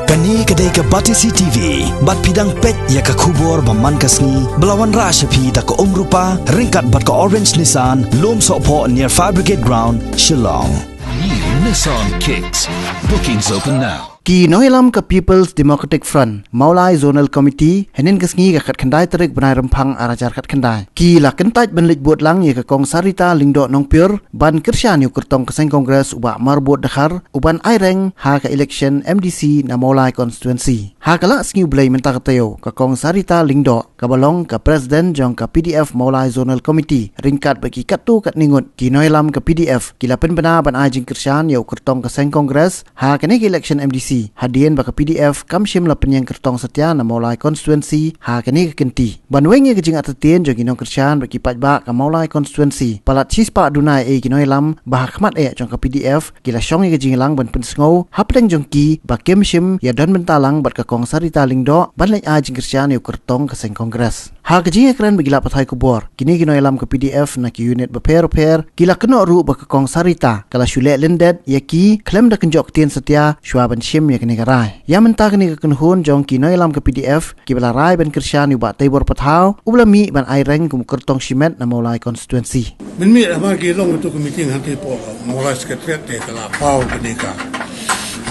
Kani kedai ke Batisi TV, bat pidang pet ya ke kubur baman kasni, belawan rashapi da ke rupa, ringkat bat ke Orange Nissan, lom sokpo near Fire Brigade Ground, Shillong. New Nissan Kicks. Bookings open now. Ki Noilam ke People's Democratic Front, Maulai Zonal Committee, Henin kesngi ke kat kendai terik benai rempang arajar kat kendai. Ki la kentaj benlik buat lang ye ke kong Sarita Lingdo Nongpur, ban kersyan yu kertong keseng Kongres ubak marbut dekhar, uban aireng ha ke election MDC na Maulai Constituency. Ha kelak sengi belai mentah keteo ke kong Sarita Lingdo, ke balong ke Presiden jong ke PDF Maulai Zonal Committee, ringkat bagi katu kat ningut. Ki Noilam ke PDF, kila pen benar ban ajing kersyan yu kertong keseng Kongres, ha kene ke election MDC. Hadian baka PDF kamshim la penyang kertong setia na Maulai Constituency ha kini kekenti. Banweng ye kejing atetien jo ginong kersian baki pajba ka Maulai Constituency. Palat cispa dunai e ginoi lam bah khmat e jong ka PDF kila syong ye kejing lang ban pensngau hapdeng jong ki ba kemshim ya dan bentalang bat ka kong Sarita Lingdo ban lai a jing kersian yu kertong keseng Kongres. Ha kejing ekran bagi la pathai kubor. Kini ginoi lam ka PDF na ki unit beper kila kena ru ba ka kong Sarita kala syule lendet ye ki klem da kenjok tien setia syua ban shim ya kini karai. Ya mentah kini kekenhun jong kinoi lam ke PDF ki bala rai ben kersyan yu ba tebor pathau ubla mi ban aireng kum kertong simet na Maulai Constituency. Min mi ama ki long tu meeting hanti po Maulai sekretariat te kala pau kenika.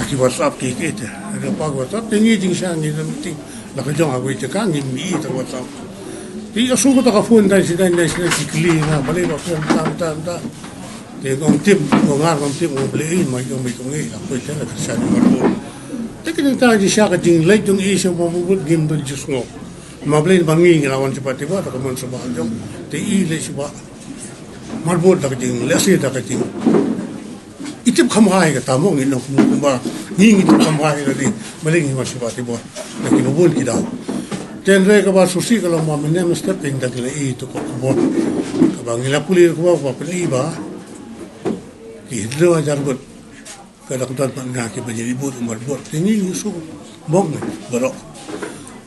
Aki WhatsApp ki kete. Ada pa WhatsApp tingi jing sang ni meeting. La ka jong agui te kang mi ta WhatsApp. Ti asu ko ta ka phone dai sidai sikli na bale ba phone ta. Te gong tip ngar gong tip mo beli mai gong ngi la ko te la kersyan ni. Teknik tadi siapa jing lek jong isu membuat game tu justru mablain bangi ngelawan cepat tiba tak kemun sebab jong te ile sebab marbot tak jing lesi tak jing itip kamai ke tamu ngino kumba ngi itip kamai tadi maling ngi sebab tiba nak nubun kita genre ke bas susi kalau mau menem step yang tak le itu kok kubur kabangila puli kubur apa peliba kita ajar buat kada kudat bangga ke menjadi buat umar buat ini yusu bong berok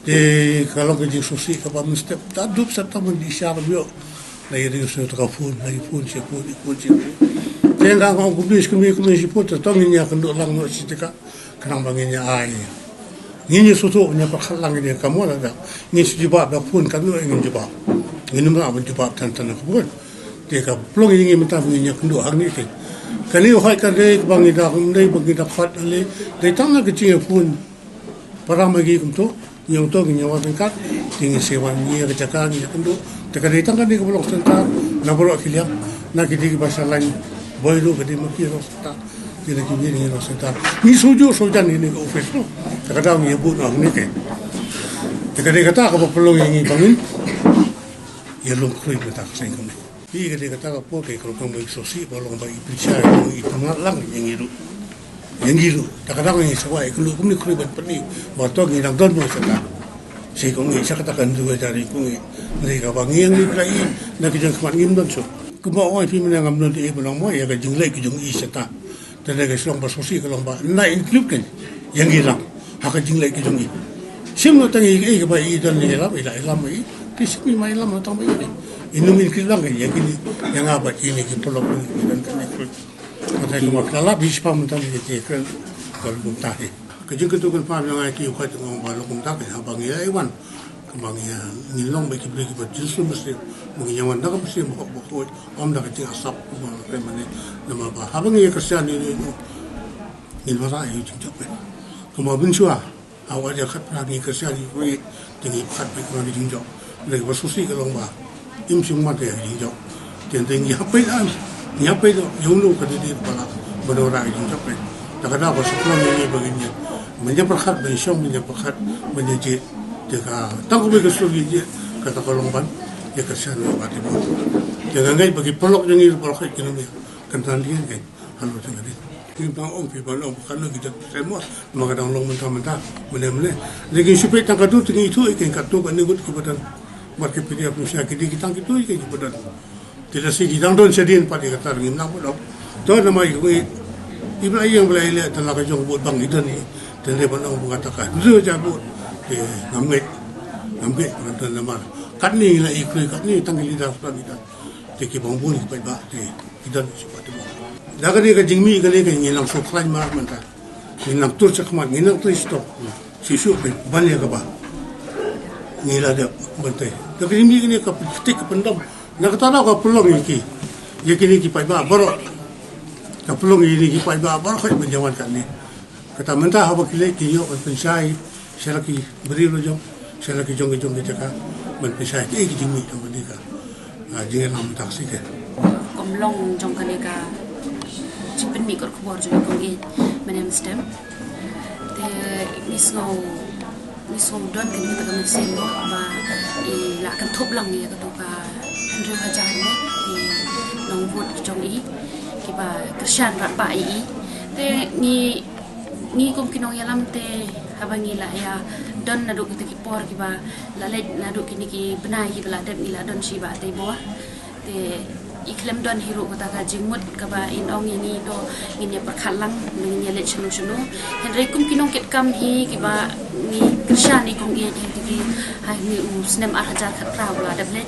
de kalau ke susi ke pam step tadup serta mendisar bio lai yusu telefon lai phone sepun tengah kau kubis kami siput tong nya kendo lang no sitika kenang banginya ai ini susu nya pakhalang ini kamu ada ni sujibab da phone kan no ingin jebab ini mah menjebab tantan kubur de ka plong ini mentah banginya kendo hang ni kali uhai kade bangi dah khat ale dai tang ke cing phone para magi kumto yang to ngi nyawa bengkat tingi sewan ni ke cakang ni kendo tekade tang kan ni bolok senta na bolok kiliam na kidi bahasa lain boiru kadi maki ro senta kini ni ro senta ni suju sojan ni ke office no tekada ngi bu no ni ke tekade kata ka pelong ngi bangin ya long krui betak sing kami Ii kata kata apa ke kalau kamu eksosi kalau kamu iplicar itu ngalang yang itu kadang yang sawai kalau kamu kerja berpeni waktu ngilang don mau sekarang si kamu saya katakan juga dari kamu mereka bangi yang dipelai nak kerja kemat ngim don so kamu orang film yang kamu nanti belum mau ya kerja lagi kerja iseta dan lagi selong bersosi kalau mbak nak include kan yang hilang hak kerja lagi kerja ini semua tangi kebaik dan hilang ini kisah mai lam atau mai inumin kilang yang ini yang apa ini kita lakukan dan kami kata cuma kalau bis pam tadi kita kalau tahi kerja itu kan pam yang aku kata ngomong balu tahi abang ya Iwan abang ya nilong bagi bagi justru mesti menginyawan dah mesti buat om dah kerja asap mana nama apa abang ya kerjaan ini ilmara itu juga kemudian suah awak dia kat lagi kerjaan ini tinggi kat bagi orang dijunjung lagi bersusi kalau mbak imsing mate jinjok tenteng yapai do yulu ka di bala benora jinjok pe takada ko sekolah ni begini menyeperkhat bensyong menyeperkhat menyeje deka tang ko be sugi je kata kolongban ya kesan mati bo jangan ngai bagi pelok yang itu pelok kini ni kan tandian kan halu tengah ni kita om pi balong bukan kita semua maka dang long mentah-mentah mele lagi supaya tang kadu tinggi itu ikan katu kan ni gut kepada market PDF Malaysia kita gitu ke kepada tidak sih kita don sedin pada kata ngim nak bodoh tu nama itu ibu ayah boleh lihat telah kajong buat bang itu ni dan dia pernah mengatakan tu jabut ngambil kata nama kat ni lah ikut kat ni tanggal lidah sudah kita teki bangbu ni baik kita seperti tu dah kali ke jingmi kali ke ngilang soklan marah mentah Minang tur cakmat, minang tur stop. Sisu pen, banyak apa? Nila dia bantai. Tapi ini ka petik pendam. Nak kata ka pelong iki. Ya kini ki pai ba baro. Ka pelong ini ki pai ba baro kai menjawan kan ni. Kata mentah apa kile ki yo pensai, saya lagi beri lo jom. Saya lagi jong jaka. Men pensai ki jimi to ni ka. Jangan nam taksi ke. Komlong jong kaneka. Cipen mi kor kubor jong kongi menem stem. Te nisngau don kan kita kan sengo ba la kan thop lang ni ka to ka Andrew Hajar ni nong vot jong i ki ba Krishan rat ba i te ni kum kinong yalam te habangi la ya don na do kita ki por ki ba la le na do kini ki benai ki bela dem ila don shi ba te bo te iklem don hero kata ka jingmut ka ba in ong ini do ini perkhalang ni le chunu henry kum kinong ket kam hi ki ba ni Krishan ni kong ye ti ha ni snem ar hajar khatra bla dablet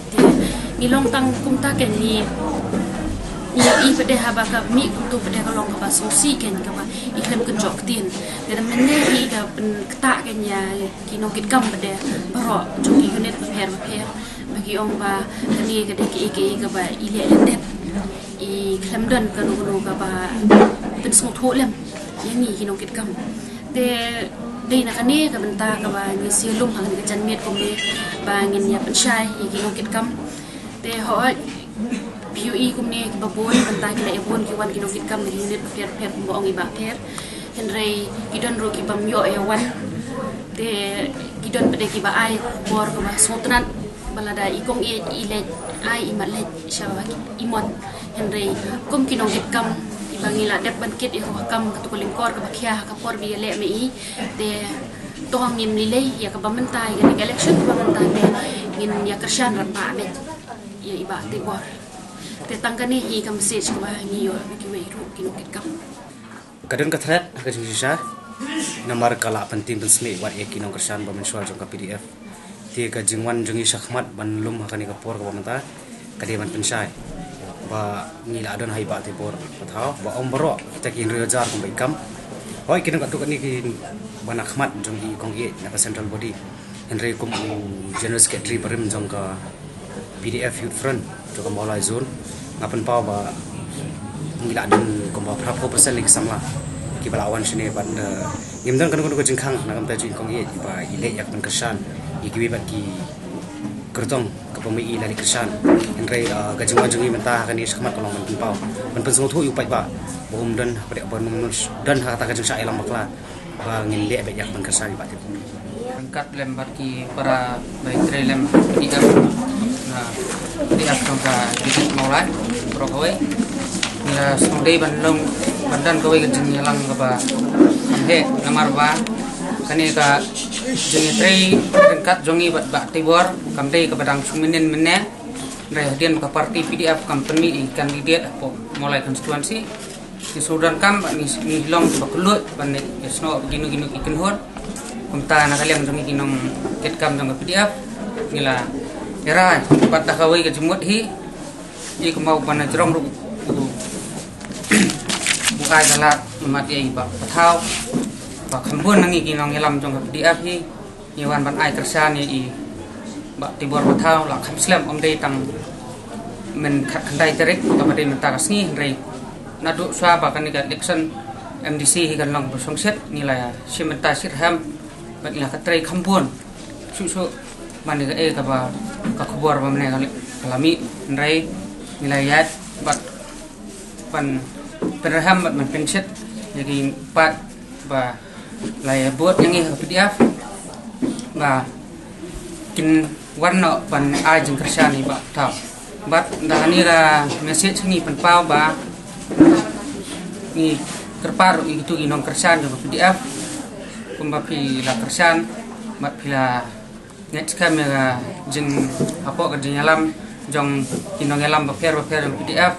ni long tang kum ta ken ni ya i pede haba ka mi tu pede ka long ka ba susi ken ka ba iklem ke jok tin dan menne hi ka pen kta ken ya kinong ket kam pede baro joki unet per bagi ong ba kani ka de ki ka ba ile det i klem don ka no ka ba pen smot holem yani kinong ket kam de dei na kani ka benta ka ba ni silum hang ka janmet ko me ba ngin ya pensyai i kinong ket kam de ho PUE kumne ki babon benta ki la ebon ki wan kinong ket kam ni unit per ko ong iba per henry kidon ro ki bam yo e wan de kidon pede ki ba ai bor ko ba sotran balada ikong ile ai imalet shawa imon henry kum kinong ket kam ibangila dep banket i ho kam katukuling kor ka bakhya ka por bi le me i de tohang nim ni le ya ka bamantai ga election ka bamantai me ngin ya Krishan rat ba me ya iba te bor te tangkani hi ka message ka ba ni yo ki we ru kinong ket kam kadang kathret ka jisha namar kala penting bensme wat e kinong Krishan ba mensual jong ka PDF ti ka jingwan jongi shakhmat ban lum hakani ka por ka bamanta kadi man pensai ba ni la don hai ba ti por pathau ba om baro kita kin rio jar ko baikam hoi kin ka tu ni kin bana khmat jongi kongi na ka central body henry kum general secretary parim jong ka PDF youth front to ka Maulai zone ngapan pa ba ni la don ko ba 4% lik samla ki balawan sini ban ngimdan kan ko jingkhang na kam ta jing kongi ba ile yak ban Krishan ikiwi bagi kertong kapami ila ni Krishan henry gajingwan jongi menta kani sakmat kolong man pau man pensung thu upai ba bom dan pada bon dan kata ka jingsa elam bakla ba ngin le be yak ban Krishan ba ti angkat lem bagi para baik lem idam na dia tongka dikit Maulai Brokoi nila sondai bandung bandan kawai gajing yalang ba kamhe namar ba kani ka jengi trei ringkat jongi bat tibor kamdei ka badang suminen menne rehdian ka parti PDF company kandidat po mulai konstituensi di sudan kam ni long ba kelut ban yesno ginu ikin hon kumta na kaliam jongi kinong ket kam jong PDF ngila era patah kawai ka jumut hi i kemau bana jerong ru bukai kala mati ai ba pathau ba khambun nangi kinong elam jong PDF hi iwan ban ai Krishan ni i ba tibor pathau la kham slam om dei tang men khandai terek to ba dei menta kasni rei nadu swa ba kan ga election MDC hi kan long songset ni la simenta sirham ba ila katrai khambun su man ga e ka ba ka khobor ba mene kalami rei ni la yat ba pan perham man penset jadi pat ba lai buat yang ini PDF ba kin warna pan ajeng Krishan ni ba tau bat dahani ra message ni pan pau ba ni terpar itu inong Krishan jong PDF kumba pi la Krishan mat pila net kamera jeng apa ka jeng alam jong inong alam ba per PDF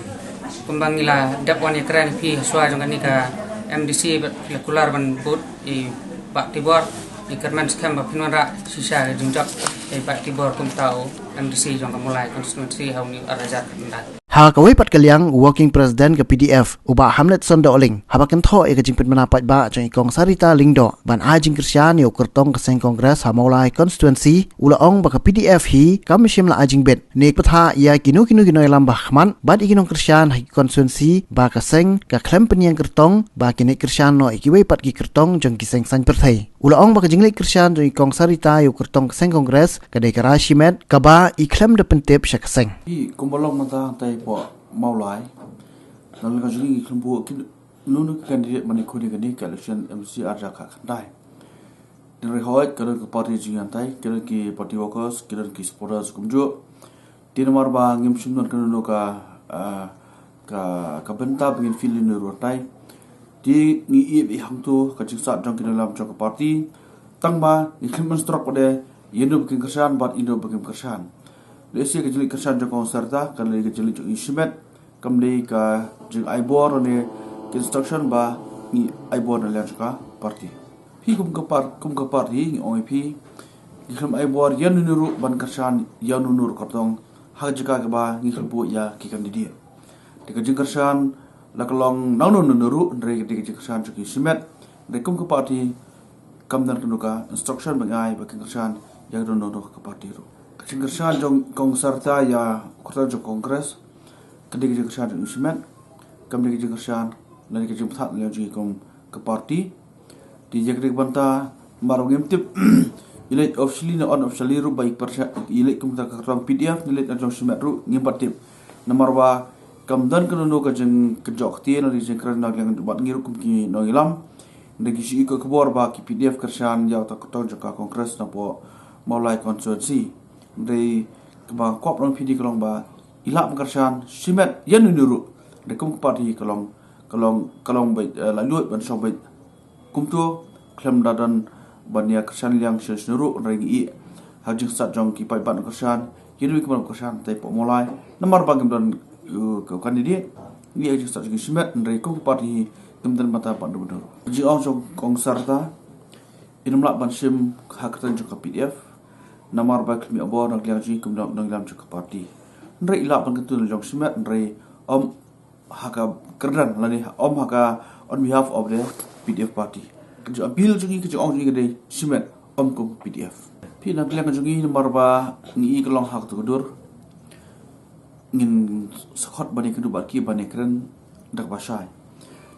kumbang ila dap wan ekran pi swa jong ni ka MDC kular ban bot i Pak Tibor i kerman skam ba pinara sisa jingjak i Pak Tibor kum tau MDC jong ka mulai konstitusi hauni arajat ndat Ha kawai pat kaliang working president ke PDF uba Hamlet Sondoling habakan tho e kajing pendapat ba jang ikong Sarita Lingdo ban ajing Krisyan yo kertong keseng kongres Hamaulai constituency ula ong ba ke PDF hi kamishim la ajing bet nek patha ya kinu lam bahman bad ikinong Krisyan hi constituency ba keseng ka klem penyang kertong ba kini Krisyan no ikiwai pat ki kertong jang kiseng san perthai ula ong ba kajing lek Krisyan jang ikong Sarita yo kertong keseng kongres kadai karashimet kaba iklem de pentep sya keseng i kumbalong mata tai po maulai nal ka juli klembu kin nunu candidate mani khodi gani election MC arja kha khandai din rehoy kala ka party jingan tai kala ki party workers kala ki supporters kumjo tin mar ba ngim simnon kan no ka benta bingin filin ro tai di ngi i hangtu ka jingsa jong kin lam jong ka party tangba ni khlem strok pade yendo bikin kersan bat indo bikin kersan lesi ke jeli kersan jong serta kan le ke jeli jong ismet kamle ka jing aibor ne construction ba ni aibor ne lan ka party pi kum ka party ni oi pi ni kham aibor yan nuru ban kersan yan nuru katong ha jika ka ba ni kham bu ya ki candidate de ka jing kersan la kalong nang nuru re ke jing kersan jong ismet de kum ka party kam dan ka instruction bangai ba kersan yang nuru ka party ro Kersan jong kong serta ya kota jong kongres kedik jong kersan jong ismet kamdik jong kersan lani ke jong phat le jong kong ke party di jekrik banta marong imtip ile officially na on officially ru baik persa ile kum ta kerang PDF ile jong ismet ru ngimpat tip nomor ba kamdan kanono ka jong kejok ti no di jong kersan na yang bat ngiru kum ki no ilam ndegi si ko kebor ba ki PDF kersan ya ta kota jong ka kongres na po Maulai constituency dari keba kop long pidi kalong ba ilap kersan simet yan nuru de kum party kalong bai lalu ban so bai kumtu klem dadan bania kersan liang nuru regi hajing sat jong ki pai ban kersan yenu kum kersan tai po molai nomor bagam don ke kandidat ni hajing sat jong simet dari kum party kemudian mata pan do ji ong jong kong sarta inumlak ban sim hakatan jong PDF namar ba kmi abo nak liang ji kum nang lam chu party ndre ila pan ketul jong simet ndre om haka kerdan lani om haka on behalf of the PDF party jo appeal jungi ke ong ji gede simet om kum PDF pi nak liang jungi namar ba ni kelong hak tu dur ngin sakhot bani kedu ba ki bani kren dak basai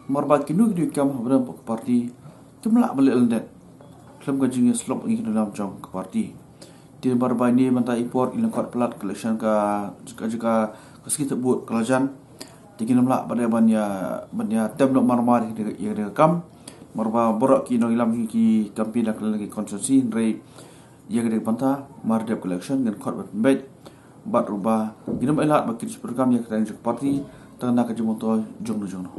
mar ba kinu du kam habram party tumla bal eldet klem ka jungi slop ngi dalam jong party tin barba ni manta import ilang kot plat collection ka jika keski tebut kelajan tikin mla pada banya tem no marmar de kam marba borak ki no ilam ki kampi dak lagi konsensi re yang de panta mar de collection ngan kot bet bat ruba ginam elat bakin program yang kedai party tanda ka jumonto jong no